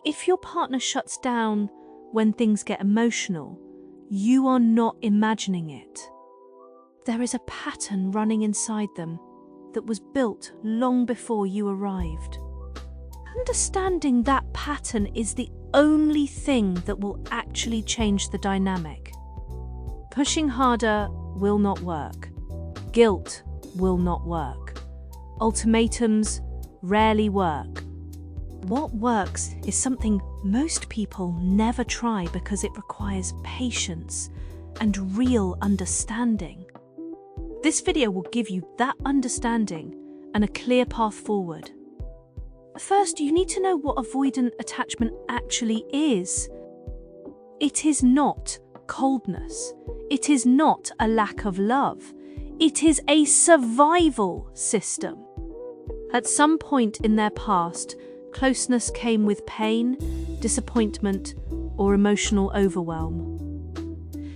If your partner shuts down when things get emotional, you are not imagining it. There is a pattern running inside them that was built long before you arrived. Understanding that pattern is the only thing that will actually change the dynamic. Pushing harder will not work. Guilt will not work. Ultimatums rarely work. What works is something most people never try because it requires patience and real understanding. This video will give you that understanding and a clear path forward. First, you need to know what avoidant attachment actually is. It is not coldness. It is not a lack of love. It is a survival system. At some point in their past, closeness came with pain, disappointment, or emotional overwhelm.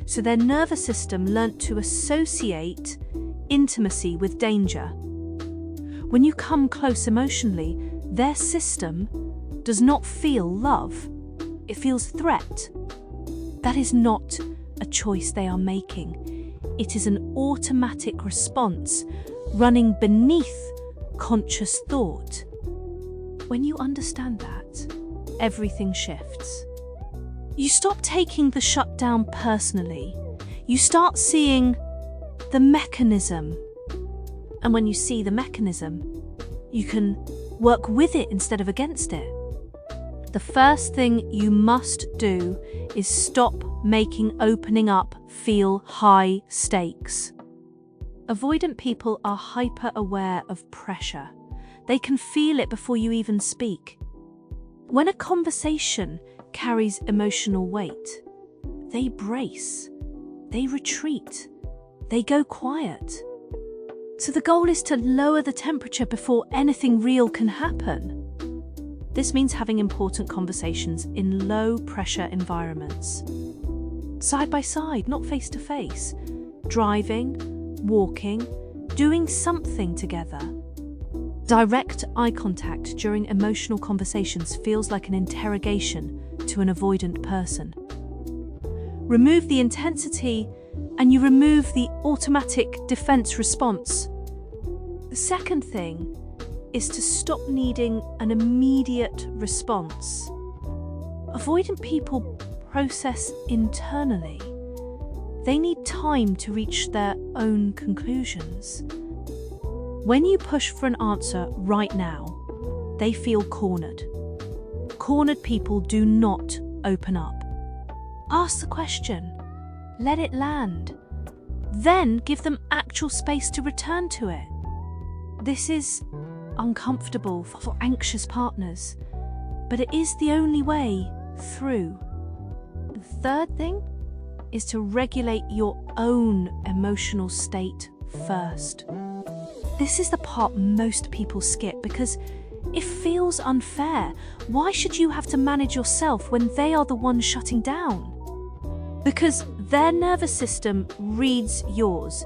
So their nervous system learnt to associate intimacy with danger. When you come close emotionally, their system does not feel love. It feels threat. That is not a choice they are making. It is an automatic response running beneath conscious thought. When you understand that, everything shifts. You stop taking the shutdown personally. You start seeing the mechanism. And when you see the mechanism, you can work with it instead of against it. The first thing you must do is stop making opening up feel high stakes. Avoidant people are hyper-aware of pressure. They can feel it before you even speak. When a conversation carries emotional weight, they brace, they retreat, they go quiet. So the goal is to lower the temperature before anything real can happen. This means having important conversations in low-pressure environments. Side by side, not face to face. Driving, walking, doing something together. Direct eye contact during emotional conversations feels like an interrogation to an avoidant person. Remove the intensity and you remove the automatic defense response. The second thing is to stop needing an immediate response. Avoidant people process internally. They need time to reach their own conclusions. When you push for an answer right now, they feel cornered. Cornered people do not open up. Ask the question. Let it land. Then give them actual space to return to it. This is uncomfortable for anxious partners, but it is the only way through. The third thing is to regulate your own emotional state first. This is the part most people skip because it feels unfair. Why should you have to manage yourself when they are the ones shutting down? Because their nervous system reads yours.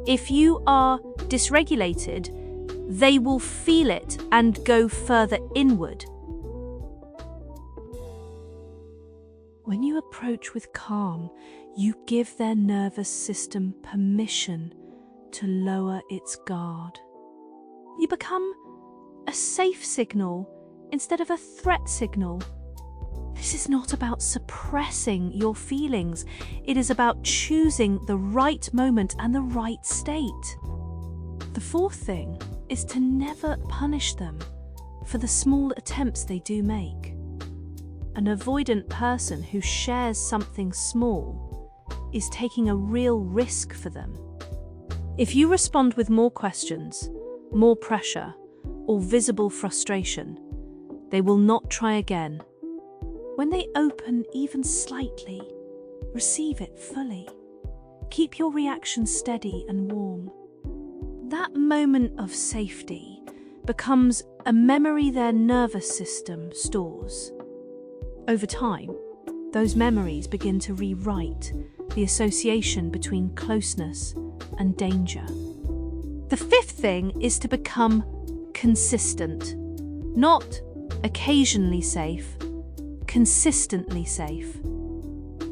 If you are dysregulated, they will feel it and go further inward. When you approach with calm, you give their nervous system permission to lower its guard. You become a safe signal instead of a threat signal. This is not about suppressing your feelings. It is about choosing the right moment and the right state. The fourth thing is to never punish them for the small attempts they do make. An avoidant person who shares something small is taking a real risk for them. If you respond with more questions, more pressure, or visible frustration, they will not try again. When they open even slightly, receive it fully. Keep your reaction steady and warm. That moment of safety becomes a memory their nervous system stores. Over time, those memories begin to rewrite the association between closeness and danger. The fifth thing is to become consistent, not occasionally safe, consistently safe.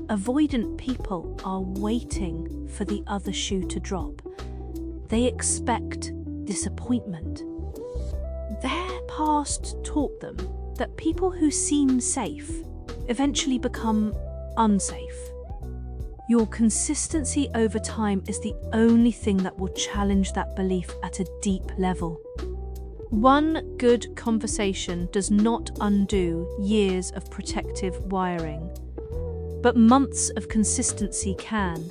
Avoidant people are waiting for the other shoe to drop. They expect disappointment. Their past taught them that people who seem safe eventually become unsafe. Your consistency over time is the only thing that will challenge that belief at a deep level. One good conversation does not undo years of protective wiring, but months of consistency can.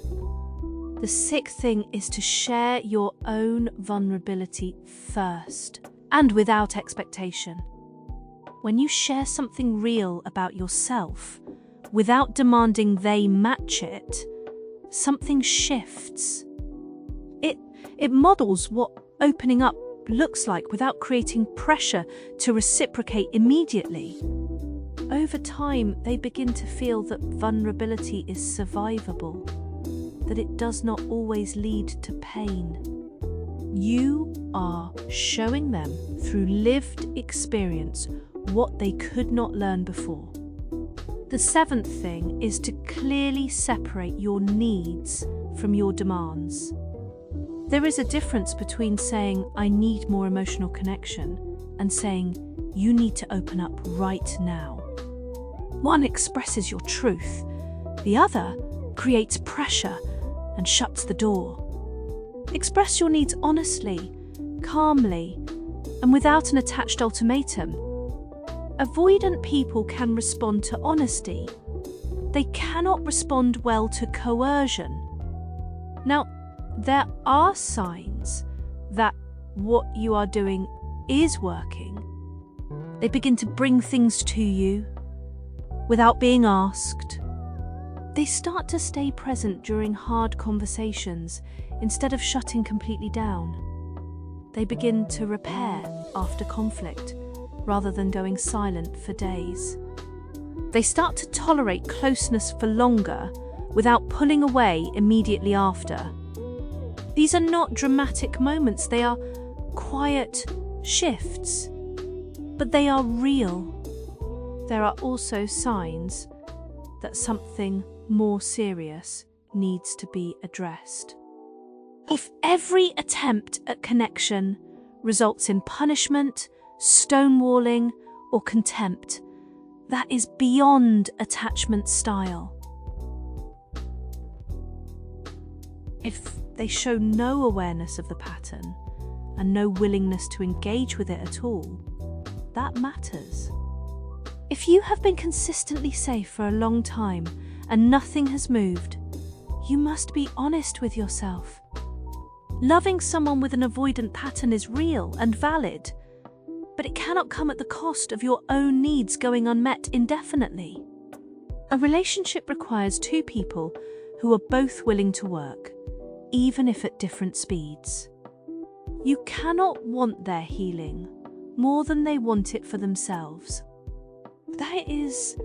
The sixth thing is to share your own vulnerability first and without expectation. When you share something real about yourself, without demanding they match it, something shifts. It models what opening up looks like without creating pressure to reciprocate immediately. Over time, they begin to feel that vulnerability is survivable, that it does not always lead to pain. You are showing them through lived experience what they could not learn before. The seventh thing is to clearly separate your needs from your demands. There is a difference between saying, "I need more emotional connection," and saying, "You need to open up right now." One expresses your truth, the other creates pressure and shuts the door. Express your needs honestly, calmly, and without an attached ultimatum. Avoidant people can respond to honesty. They cannot respond well to coercion. Now, there are signs that what you are doing is working. They begin to bring things to you without being asked. They start to stay present during hard conversations instead of shutting completely down. They begin to repair after conflict rather than going silent for days. They start to tolerate closeness for longer without pulling away immediately after. These are not dramatic moments, they are quiet shifts, but they are real. There are also signs that something more serious needs to be addressed. If every attempt at connection results in punishment, stonewalling, or contempt, that is beyond attachment style. If they show no awareness of the pattern and no willingness to engage with it at all, that matters. If you have been consistently safe for a long time and nothing has moved, you must be honest with yourself. Loving someone with an avoidant pattern is real and valid, but it cannot come at the cost of your own needs going unmet indefinitely. A relationship requires two people who are both willing to work, even if at different speeds. You cannot want their healing more than they want it for themselves. That is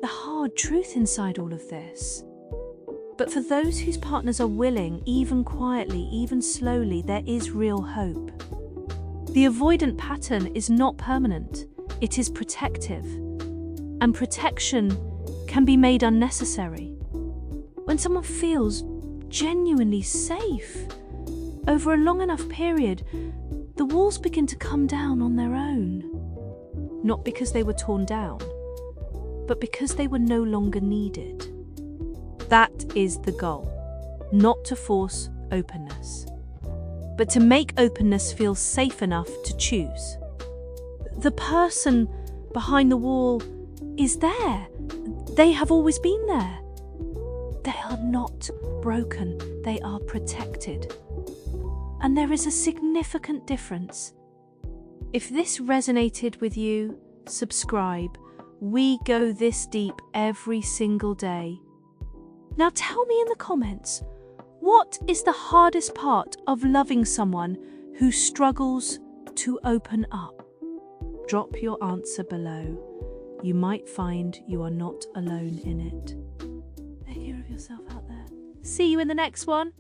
the hard truth inside all of this. But for those whose partners are willing, even quietly, even slowly, there is real hope. The avoidant pattern is not permanent, it is protective. And protection can be made unnecessary. When someone feels genuinely safe over a long enough period, the walls begin to come down on their own. Not because they were torn down, but because they were no longer needed. That is the goal, not to force openness, but to make openness feel safe enough to choose. The person behind the wall is there. They have always been there. They are not broken, they are protected. And there is a significant difference. If this resonated with you, subscribe. We go this deep every single day. Now tell me in the comments, what is the hardest part of loving someone who struggles to open up? Drop your answer below. You might find you are not alone in it. Take care of yourself out there. See you in the next one.